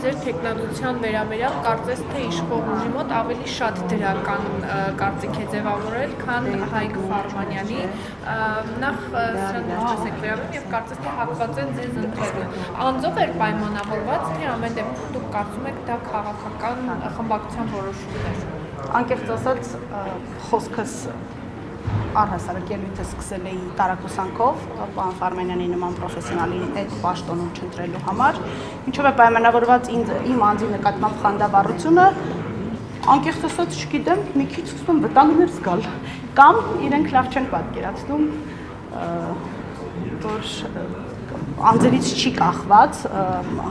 ձեր թեկնածության վերաբերյալ կարծես թե իշխող ուժի մոտ ավելի շատ դրական կարծիք է ձևավորել, քան Հայկ Ֆարմանյանի, նախ սրան ինչպես եք վերաբերում եւ կարծես թե հակված են ձեզ ընտրելուն։ Անձով էր պայմանավորված, թե ամեն դեպքում դուք կարծում եք դա քաղաքական խմբակցության որոշումն էր։ Անկեղծ ասած, խոսքս առհասարակ ելույթը սկսել էի տարակուսանքով, պարոն Ֆարմանյանի նման պրոֆեսիոնալի այդ պաշտոնում չընտրելու համար, ինչով է պայմանավորված իմ անձի նկատմամբ խանդավառությունը, անկեղծ ասած չգիտեմ, մի քիչ սկսում վտանգներ զգալ, կամ իրենք լավ չեն պատկերացնում, որ անձերից չի կախված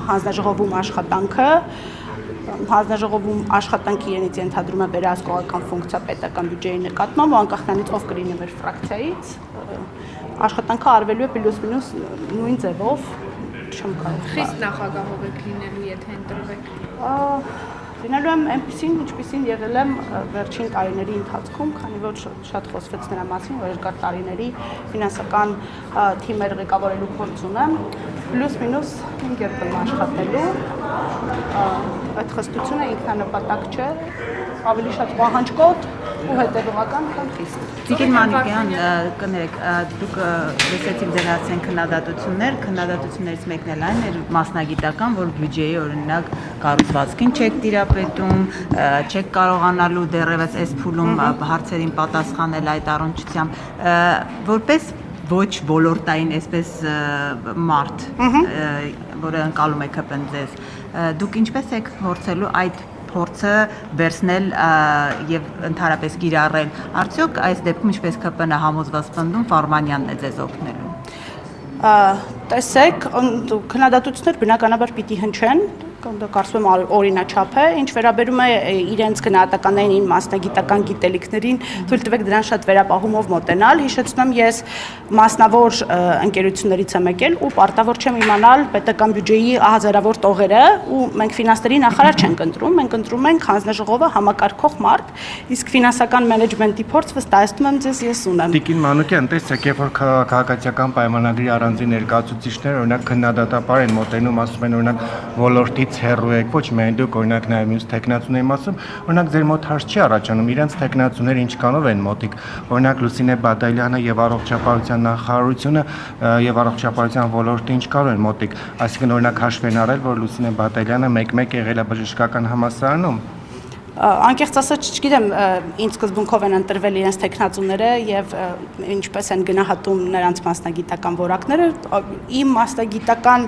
հանձնաժողովում աշխատանքը, հանձնաժողովում աշխատանքի իրենից ենթադրում է վերահսկողական ֆունկցիա պետական բյուջեի նկատմամբ, անկախ նրանից ով կլինի մեր ֆրակցիայից, աշխատանքը արվելու է պլյուս մինուս նույն ձևով, չեմ կարող։ Խիստ նախագահով եք լինելու, եթե ընտրվեք։ Լինելու եմ այնպիսին, ինչպիսին եղել եմ վերջին տարիների ընթացքում, քանի որ շատ խոսվեց նրա մասին, որ երկար տարիների ֆինանսական թիմեր ղեկավարելու փորձ ունեմ, պլյուս մինուս 5 երբեմն աշխատելու, այդ խստությունը ինքնանպատակ չէ, ավելի շատ պահանջկոտ ու հետևողական, քան խիստ։ Տիկին Մանուկյան, կներեք, դուք լսեցիք ձեր հասցեն քննադատություններից մեկն էլ այն էր մասնագիտական, որ բյուջեի օրինակ կառուցվածքին չեք տիրապետում, չեք կարողանալու դեռևս այս փուլում հարցերին պատասխանել այդ առնչությամբ, որպես ոչ ոլորտային այսպես մարդ, որը ընկալում է ԿՊ-ն ձեզ, դուք ինչպես եք փորձելու այդ փորձը վերցնել եւ ընդհանրապես կիրառել, արդյոք այս դեպքում ինչպես ԿՊ-ն համոզված պնդում Ֆարմանյանն է ձեզ օգնելու։ Տեսեք, քննադատություններ բնականաբար պիտի հնչեն, կարծում եմ օրինաչափ է, ինչ վերաբերում է իրենց գնահատականներին, մասնագիտական գիտելիքներին, թույլ տվեք դրան շատ վերապահումով մոտենալ, հիշեցնում եմ ես մասնավոր ընկերություններից եմ եկել ու պարտավոր չեմ իմանալ պետական բյուջեի հազարավոր տողերը ու մենք ֆինանսների նախարար չենք ընտրում, մենք ընտրում ենք հանձնաժողովը համակարգող մարդ, իսկ ֆինանսական մենեջմենտի փորձ վստահեցնում եմ ձեզ ես ունեմ։ Տիկին Մանուկյան, տեսեք, երբ որ քաղաքացիական պայմանագրի առանձին ներկայացուցիչներ օրինակ քննադատաբար են մոտենում, ասում են օրինակ ոլորտից հեռու եք, ոչ միայն դուք, օրինակ նաև մյուս տեխնացուների մասում, օրինակ ձեր մոտ հարց չի առաջանում, իրենց տեխնացուները ինչքանով են մոտիկ, օրինակ Լուսինե Բադալյանը եւ առողջապահության նախարարությունը եւ առողջապահության ոլորտը ինչքանով են մոտիկ, այսինքն օրինակ հաշվի են առել, որ Լուսինե Բադալյանը մեկ-մեկ եղել է բժշկական համալսարանում։ Անկեղծ ասած չգիտեմ, ինչ սկզբունքով են ընտրվել իրենց տեխնացուները եւ ինչպես են գնահատում նրանց մասնագիտական որակները, իմ մասնագիտական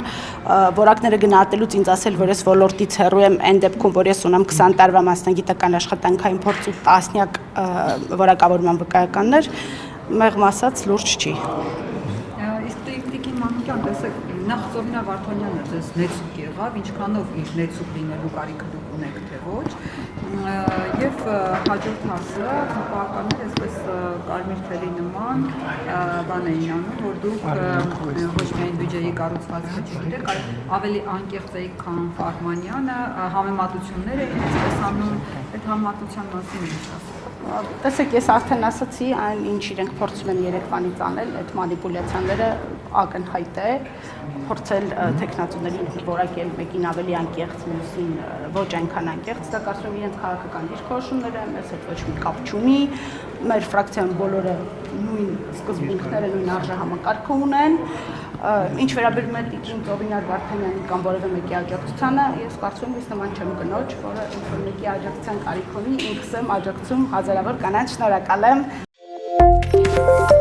որակները գնահատելուց ինձ ասել, որ ես ոլորտից հեռու եմ այն դեպքում, որ ես ունեմ 20 տարվա մասնագիտական աշխատանքային փորձ ու տասնյակ որակավորման վկայականներ, մեղմ ասած լուրջ չի։ Իսկ Տիկին Մանուկյան, տեսեք, նախ Զովինա Վարդանյանը ձեզ նեցուկ եղավ, ինչքանով իր նեցուկ լինելու կարիքը դուք ունեք, թե ոչ, եւ հաջորդ հարցը հպարտաններ այսպես կարմիր թելի նման բան էին անում, որ դուք ոչ միայն բյուջեի կառուցվածքը չգիտեք, այլ ավելի անկեղծ եք, քան Ֆարմանյանը, համեմատություններ էին այսպես անում, այդ համեմատության մասին ինչ ասեք։ Տեսեք, ես արդեն ասացի, այն ինչ իրենք փորձում են երեկվանից անել, այդ մանիպուլյացիաները ակնհայտ է, փորձել տեխնացուներին որակել մեկին ավելի անկեղծ, մյուսին ոչ այնքան անկեղծ, դա կարծում եմ իրենց քաղաքական դիրքորոշումները, մեզ հետ ոչ մի կապ չունի, մեր ֆրակցիան բոլորը նույն սկզբունքները, նույն արժեհամակարգը ունեն, ինչ վերաբերում է Տիկին Զովինա Վարդանյանի կամ որևէ մեկի աջակցությանը, ես կարծում եմ ես նման չեմ կնոջ, որը ինչ-որ մեկի աջակցության կարիք ունի, ինքս եմ աջակցում հազարավոր կանանց, շնորհակալ եմ։